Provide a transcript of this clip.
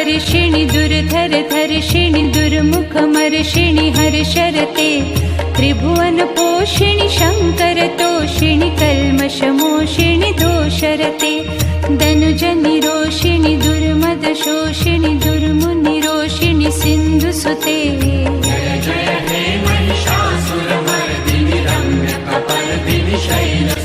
वर्षिणि दुर्धर धर्षिणि दुर्मुखमर्षिणि हर्षरते त्रिभुवन पोषिणि शङ्करतोषिणि कल्मषमोषिणि दोषरते धनुजनिरोषिणि दुर्मदशोषिणि दुर्मुनिरोषिणि सिन्धुसुते जय जय हे महिषासुरमर्दिनि रम्यकपर्दिनि शैलसुते